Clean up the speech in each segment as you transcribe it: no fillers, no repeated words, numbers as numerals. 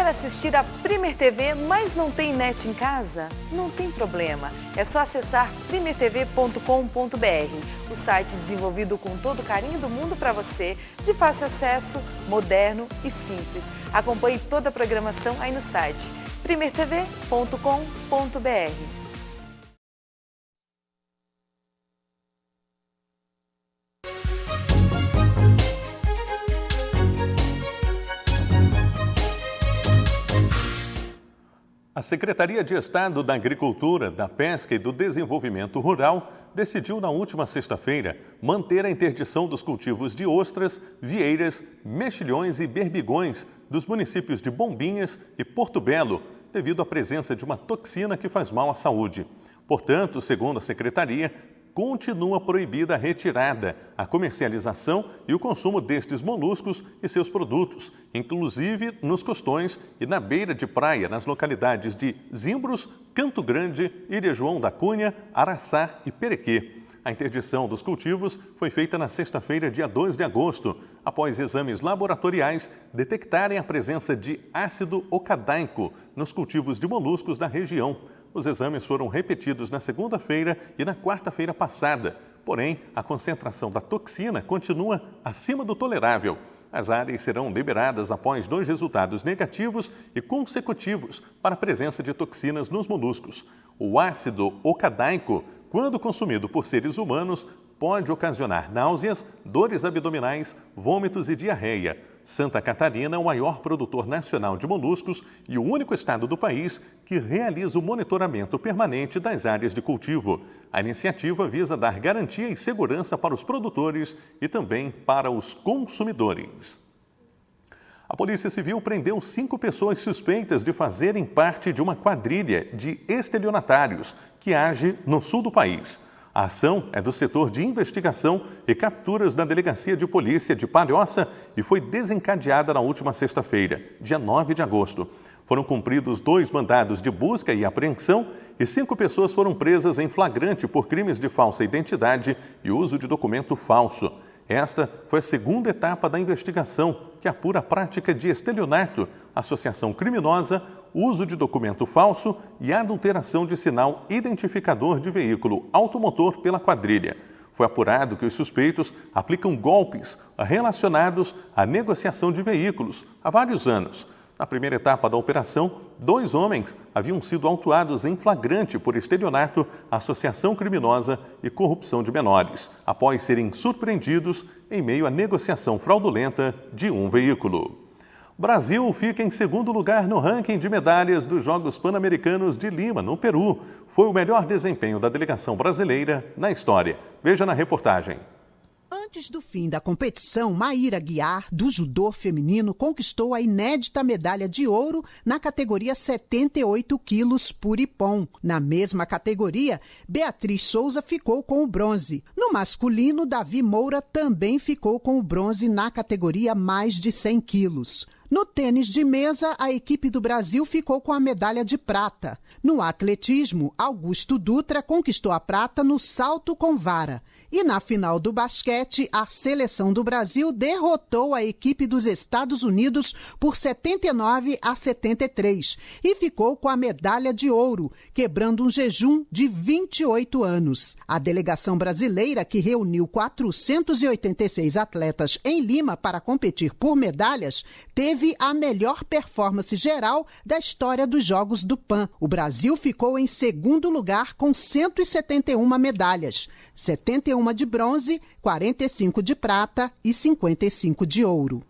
Quer assistir a Primer TV, mas não tem net em casa? Não tem problema, é só acessar primertv.com.br. O site desenvolvido com todo o carinho do mundo para você, de fácil acesso, moderno e simples. Acompanhe toda a programação aí no site primertv.com.br. A Secretaria de Estado da Agricultura, da Pesca e do Desenvolvimento Rural decidiu na última sexta-feira manter a interdição dos cultivos de ostras, vieiras, mexilhões e berbigões dos municípios de Bombinhas e Porto Belo, devido à presença de uma toxina que faz mal à saúde. Portanto, segundo a Secretaria, continua proibida a retirada, a comercialização e o consumo destes moluscos e seus produtos, inclusive nos costões e na beira de praia, nas localidades de Zimbros, Canto Grande, Ilha João da Cunha, Araçá e Perequê. A interdição dos cultivos foi feita na sexta-feira, dia 2 de agosto, após exames laboratoriais detectarem a presença de ácido ocadaico nos cultivos de moluscos da região. Os exames foram repetidos na segunda-feira e na quarta-feira passada. Porém, a concentração da toxina continua acima do tolerável. As áreas serão liberadas após 2 resultados negativos e consecutivos para a presença de toxinas nos moluscos. O ácido ocadaico, quando consumido por seres humanos, pode ocasionar náuseas, dores abdominais, vômitos e diarreia. Santa Catarina é o maior produtor nacional de moluscos e o único estado do país que realiza o monitoramento permanente das áreas de cultivo. A iniciativa visa dar garantia e segurança para os produtores e também para os consumidores. A Polícia Civil prendeu 5 pessoas suspeitas de fazerem parte de uma quadrilha de estelionatários que age no sul do país. A ação é do setor de investigação e capturas da Delegacia de Polícia de Palhoça e foi desencadeada na última sexta-feira, dia 9 de agosto. Foram cumpridos 2 mandados de busca e apreensão e 5 pessoas foram presas em flagrante por crimes de falsa identidade e uso de documento falso. Esta foi a segunda etapa da investigação, que apura a prática de estelionato, associação criminosa, uso de documento falso e adulteração de sinal identificador de veículo automotor pela quadrilha. Foi apurado que os suspeitos aplicam golpes relacionados à negociação de veículos há vários anos. Na primeira etapa da operação, 2 homens haviam sido autuados em flagrante por estelionato, associação criminosa e corrupção de menores, após serem surpreendidos em meio à negociação fraudulenta de um veículo. Brasil fica em segundo lugar no ranking de medalhas dos Jogos Pan-Americanos de Lima, no Peru. Foi o melhor desempenho da delegação brasileira na história. Veja na reportagem. Antes do fim da competição, Maíra Guiar, do judô feminino, conquistou a inédita medalha de ouro na categoria 78 quilos por ipom. Na mesma categoria, Beatriz Souza ficou com o bronze. No masculino, Davi Moura também ficou com o bronze na categoria mais de 100 quilos. No tênis de mesa, a equipe do Brasil ficou com a medalha de prata. No atletismo, Augusto Dutra conquistou a prata no salto com vara. E na final do basquete, a seleção do Brasil derrotou a equipe dos Estados Unidos por 79-73 e ficou com a medalha de ouro, quebrando um jejum de 28 anos. A delegação brasileira, que reuniu 486 atletas em Lima para competir por medalhas, teve a melhor performance geral da história dos Jogos do PAN. O Brasil ficou em segundo lugar com 171 medalhas, 71 de bronze, 45 de prata e 55 de ouro.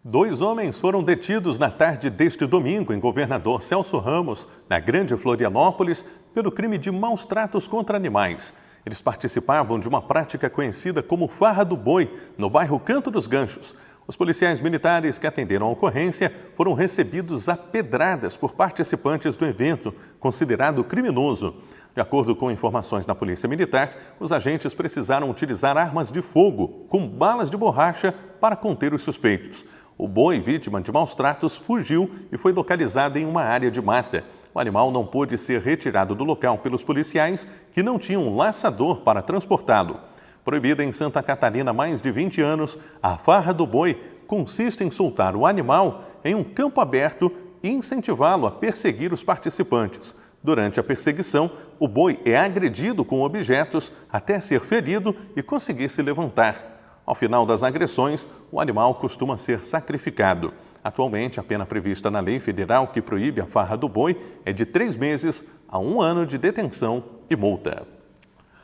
2 homens foram detidos na tarde deste domingo em Governador Celso Ramos, na Grande Florianópolis, pelo crime de maus tratos contra animais. Eles participavam de uma prática conhecida como Farra do Boi, no bairro Canto dos Ganchos. Os policiais militares que atenderam a ocorrência foram recebidos a pedradas por participantes do evento, considerado criminoso. De acordo com informações da Polícia Militar, os agentes precisaram utilizar armas de fogo com balas de borracha para conter os suspeitos. O boi, vítima de maus tratos, fugiu e foi localizado em uma área de mata. O animal não pôde ser retirado do local pelos policiais, que não tinham um laçador para transportá-lo. Proibida em Santa Catarina há mais de 20 anos, a farra do boi consiste em soltar o animal em um campo aberto e incentivá-lo a perseguir os participantes. Durante a perseguição, o boi é agredido com objetos até ser ferido e conseguir se levantar. Ao final das agressões, o animal costuma ser sacrificado. Atualmente, a pena prevista na lei federal que proíbe a farra do boi é de 3 meses a 1 ano de detenção e multa.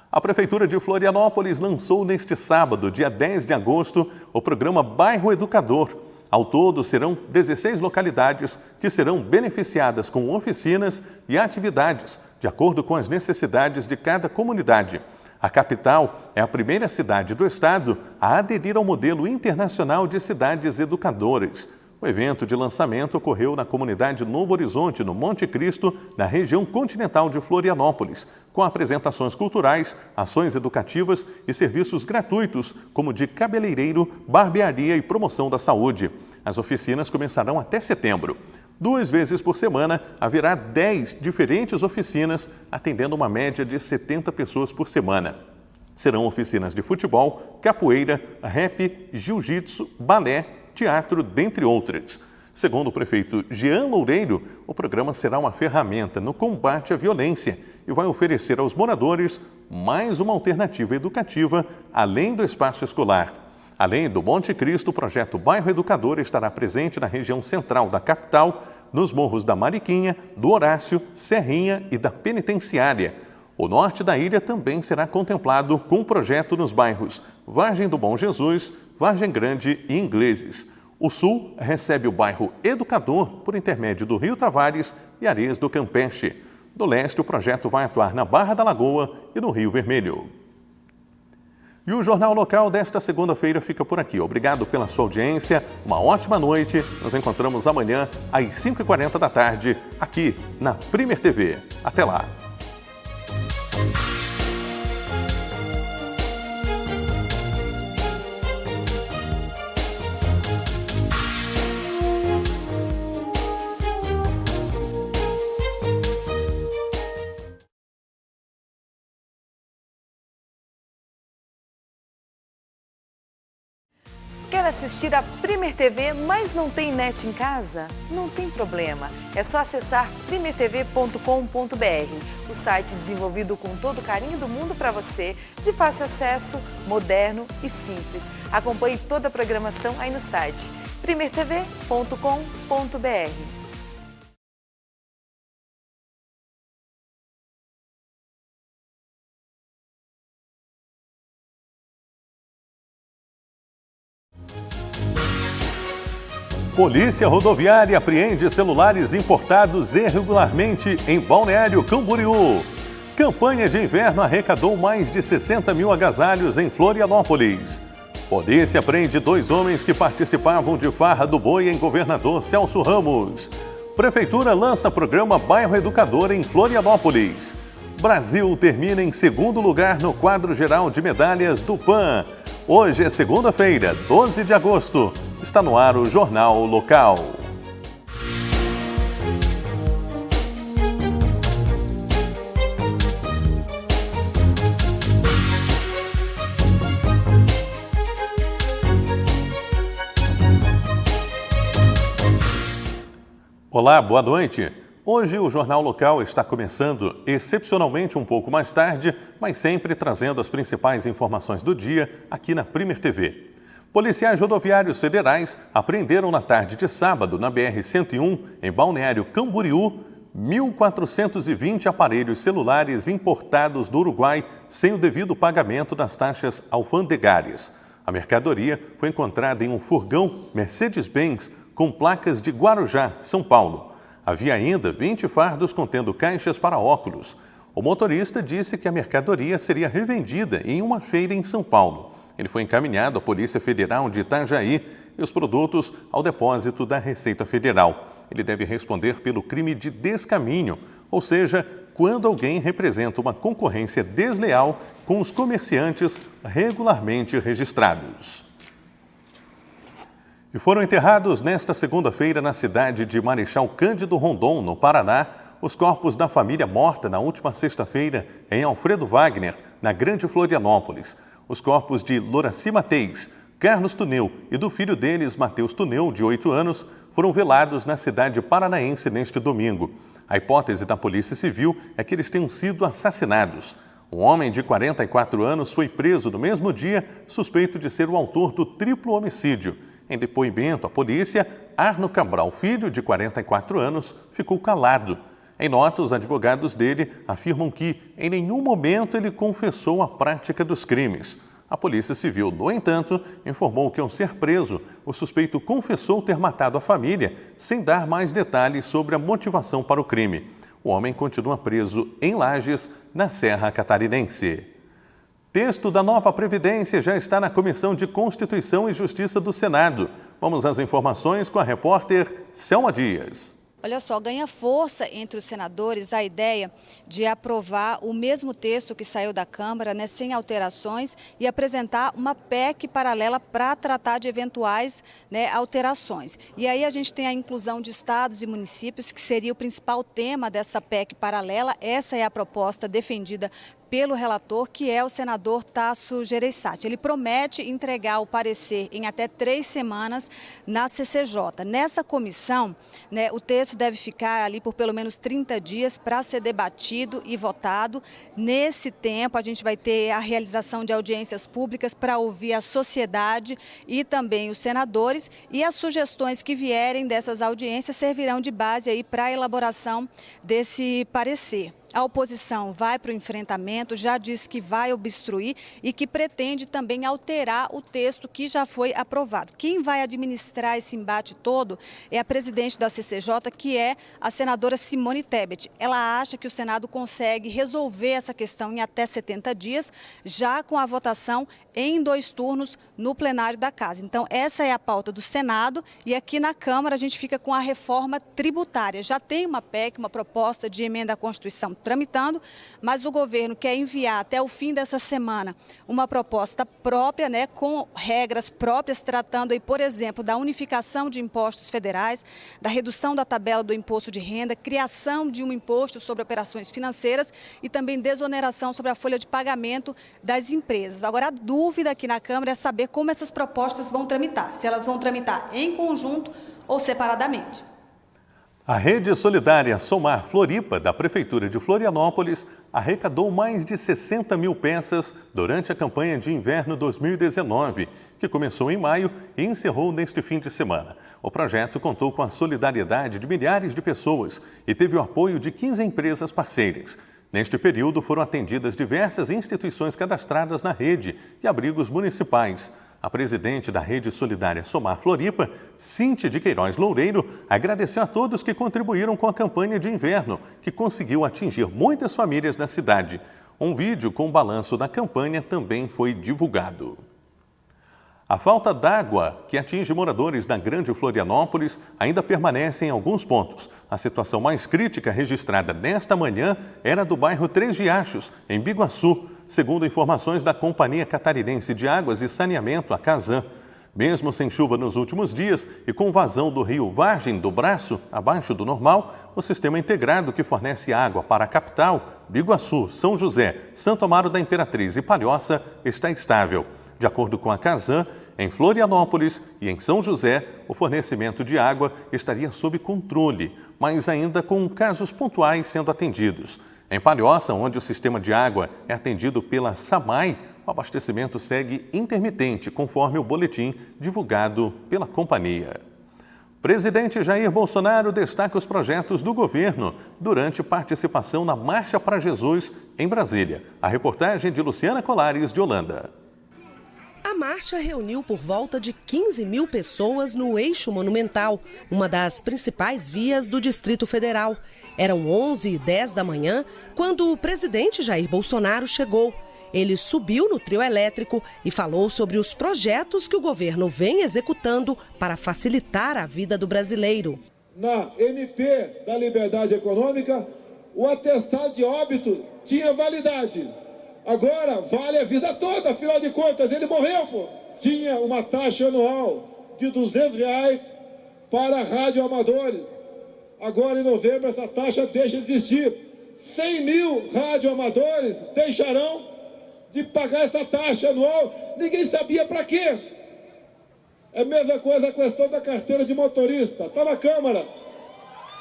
A Prefeitura de Florianópolis lançou neste sábado, dia 10 de agosto, o programa Bairro Educador. Ao todo, serão 16 localidades que serão beneficiadas com oficinas e atividades, de acordo com as necessidades de cada comunidade. A capital é a primeira cidade do estado a aderir ao modelo internacional de cidades educadoras. O evento de lançamento ocorreu na comunidade Novo Horizonte, no Monte Cristo, na região continental de Florianópolis, com apresentações culturais, ações educativas e serviços gratuitos, como de cabeleireiro, barbearia e promoção da saúde. As oficinas começarão até setembro. 2 vezes por semana, haverá 10 diferentes oficinas, atendendo uma média de 70 pessoas por semana. Serão oficinas de futebol, capoeira, rap, jiu-jitsu, balé, teatro, dentre outras. Segundo o prefeito Jean Loureiro, o programa será uma ferramenta no combate à violência e vai oferecer aos moradores mais uma alternativa educativa, além do espaço escolar. Além do Monte Cristo, o projeto Bairro Educador estará presente na região central da capital, nos morros da Mariquinha, do Horácio, Serrinha e da Penitenciária. O norte da ilha também será contemplado com um projeto nos bairros Vargem do Bom Jesus, Vargem Grande e Ingleses. O sul recebe o bairro Educador por intermédio do Rio Tavares e Areias do Campeche. Do leste, o projeto vai atuar na Barra da Lagoa e no Rio Vermelho. E o Jornal Local desta segunda-feira fica por aqui. Obrigado pela sua audiência, uma ótima noite. Nos encontramos amanhã às 5h40 da tarde, aqui na Premier TV. Até lá! Quer assistir a Premier TV, mas não tem net em casa? Não tem problema, é só acessar primertv.com.br, o site desenvolvido com todo o carinho do mundo para você, de fácil acesso, moderno e simples. Acompanhe toda a programação aí no site primertv.com.br. Polícia Rodoviária apreende celulares importados irregularmente em Balneário Camboriú. Campanha de inverno arrecadou mais de 60 mil agasalhos em Florianópolis. Polícia prende 2 homens que participavam de farra do boi em Governador Celso Ramos. Prefeitura lança programa Bairro Educador em Florianópolis. Brasil termina em 2º lugar no quadro geral de medalhas do PAN. Hoje é segunda-feira, 12 de agosto. Está no ar o Jornal Local. Olá, boa noite. Hoje o Jornal Local está começando excepcionalmente um pouco mais tarde, mas sempre trazendo as principais informações do dia aqui na Premier TV. Policiais rodoviários federais apreenderam na tarde de sábado, na BR-101, em Balneário Camboriú, 1.420 aparelhos celulares importados do Uruguai sem o devido pagamento das taxas alfandegárias. A mercadoria foi encontrada em um furgão Mercedes-Benz com placas de Guarujá, São Paulo. Havia ainda 20 fardos contendo caixas para óculos. O motorista disse que a mercadoria seria revendida em uma feira em São Paulo. Ele foi encaminhado à Polícia Federal de Itajaí e os produtos ao depósito da Receita Federal. Ele deve responder pelo crime de descaminho, ou seja, quando alguém representa uma concorrência desleal com os comerciantes regularmente registrados. E foram enterrados nesta segunda-feira na cidade de Marechal Cândido Rondon, no Paraná, os corpos da família morta na última sexta-feira em Alfredo Wagner, na Grande Florianópolis. Os corpos de Loraci Mateis, Carlos Tuneu e do filho deles, Matheus Tuneu, de 8 anos, foram velados na cidade paranaense neste domingo. A hipótese da Polícia Civil é que eles tenham sido assassinados. Um homem de 44 anos foi preso no mesmo dia, suspeito de ser o autor do triplo homicídio. Em depoimento à polícia, Arno Cabral Filho, de 44 anos, ficou calado. Em nota, os advogados dele afirmam que, em nenhum momento, ele confessou a prática dos crimes. A Polícia Civil, no entanto, informou que, ao ser preso, o suspeito confessou ter matado a família, sem dar mais detalhes sobre a motivação para o crime. O homem continua preso em Lages, na Serra Catarinense. Texto da nova Previdência já está na Comissão de Constituição e Justiça do Senado. Vamos às informações com a repórter Selma Dias. Olha só, ganha força entre os senadores a ideia de aprovar o mesmo texto que saiu da Câmara, sem alterações, e apresentar uma PEC paralela para tratar de eventuais alterações. E aí a gente tem a inclusão de estados e municípios, que seria o principal tema dessa PEC paralela. Essa é a proposta defendida pelo relator, que é o senador Tasso Gereissati. Ele promete entregar o parecer em até 3 semanas na CCJ. Nessa comissão, o texto deve ficar ali por pelo menos 30 dias para ser debatido e votado. Nesse tempo, a gente vai ter a realização de audiências públicas para ouvir a sociedade e também os senadores, e as sugestões que vierem dessas audiências servirão de base aí para a elaboração desse parecer. A oposição vai para o enfrentamento, já disse que vai obstruir e que pretende também alterar o texto que já foi aprovado. Quem vai administrar esse embate todo é a presidente da CCJ, que é a senadora Simone Tebet. Ela acha que o Senado consegue resolver essa questão em até 70 dias, já com a votação em 2 turnos no plenário da Casa. Então, essa é a pauta do Senado, e aqui na Câmara a gente fica com a reforma tributária. Já tem uma PEC, uma proposta de emenda à Constituição tramitando, mas o governo quer enviar até o fim dessa semana uma proposta própria, com regras próprias, tratando aí, por exemplo, da unificação de impostos federais, da redução da tabela do imposto de renda, criação de um imposto sobre operações financeiras e também desoneração sobre a folha de pagamento das empresas. Agora, a dúvida aqui na Câmara é saber como essas propostas vão tramitar, se elas vão tramitar em conjunto ou separadamente. A Rede Solidária Somar Floripa, da Prefeitura de Florianópolis, arrecadou mais de 60 mil peças durante a campanha de inverno 2019, que começou em maio e encerrou neste fim de semana. O projeto contou com a solidariedade de milhares de pessoas e teve o apoio de 15 empresas parceiras. Neste período, foram atendidas diversas instituições cadastradas na rede e abrigos municipais. A presidente da Rede Solidária Somar Floripa, Cíntia de Queiroz Loureiro, agradeceu a todos que contribuíram com a campanha de inverno, que conseguiu atingir muitas famílias da cidade. Um vídeo com o balanço da campanha também foi divulgado. A falta d'água que atinge moradores da Grande Florianópolis ainda permanece em alguns pontos. A situação mais crítica registrada nesta manhã era do bairro Três Riachos, em Biguaçu, segundo informações da Companhia Catarinense de Águas e Saneamento, a Casan. Mesmo sem chuva nos últimos dias e com vazão do rio Vargem do Braço, abaixo do normal, o sistema integrado que fornece água para a capital, Biguaçu, São José, Santo Amaro da Imperatriz e Palhoça está estável. De acordo com a Casan, em Florianópolis e em São José, o fornecimento de água estaria sob controle, mas ainda com casos pontuais sendo atendidos. Em Palhoça, onde o sistema de água é atendido pela SAMAI, o abastecimento segue intermitente, conforme o boletim divulgado pela companhia. Presidente Jair Bolsonaro destaca os projetos do governo durante participação na Marcha para Jesus em Brasília. A reportagem de Luciana Colares, de Holanda. A marcha reuniu por volta de 15 mil pessoas no Eixo Monumental, uma das principais vias do Distrito Federal. Eram 11h10 da manhã quando o presidente Jair Bolsonaro chegou. Ele subiu no trio elétrico e falou sobre os projetos que o governo vem executando para facilitar a vida do brasileiro. Na MP da Liberdade Econômica, o atestado de óbito tinha validade. Agora vale a vida toda, afinal de contas, ele morreu, pô. Tinha uma taxa anual de R$200 para radioamadores. Agora, em novembro, essa taxa deixa de existir. 100 mil radioamadores deixarão de pagar essa taxa anual, ninguém sabia para quê. É a mesma coisa a questão da carteira de motorista, está na Câmara.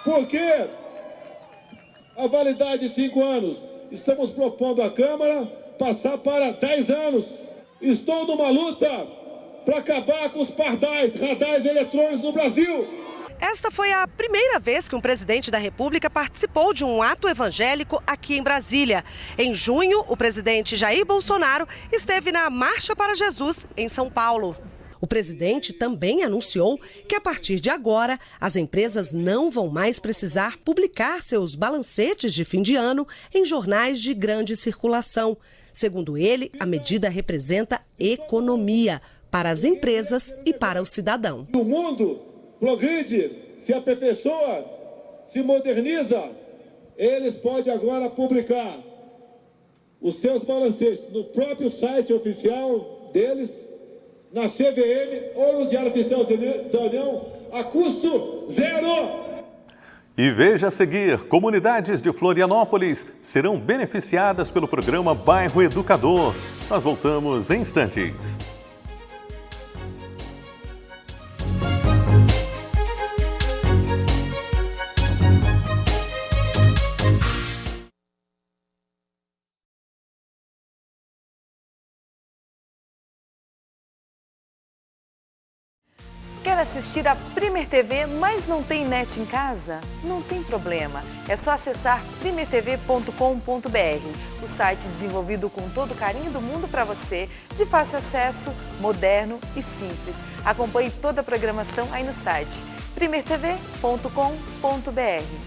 Por quê? A validade de 5 anos. Estamos propondo à Câmara passar para 10 anos. Estou numa luta para acabar com os pardais, radares eletrônicos no Brasil. Esta foi a primeira vez que um presidente da República participou de um ato evangélico aqui em Brasília. Em junho, o presidente Jair Bolsonaro esteve na Marcha para Jesus, em São Paulo. O presidente também anunciou que, a partir de agora, as empresas não vão mais precisar publicar seus balancetes de fim de ano em jornais de grande circulação. Segundo ele, a medida representa economia para as empresas e para o cidadão. O mundo progride, se aperfeiçoa, se moderniza. Eles podem agora publicar os seus balancetes no próprio site oficial deles, na CVM ou no Diário Oficial da União, a custo zero. E veja a seguir, comunidades de Florianópolis serão beneficiadas pelo programa Bairro Educador. Nós voltamos em instantes. Quer assistir a Primer TV, mas não tem net em casa? Não tem problema. É só acessar primertv.com.br, o site desenvolvido com todo o carinho do mundo para você, de fácil acesso, moderno e simples. Acompanhe toda a programação aí no site primertv.com.br.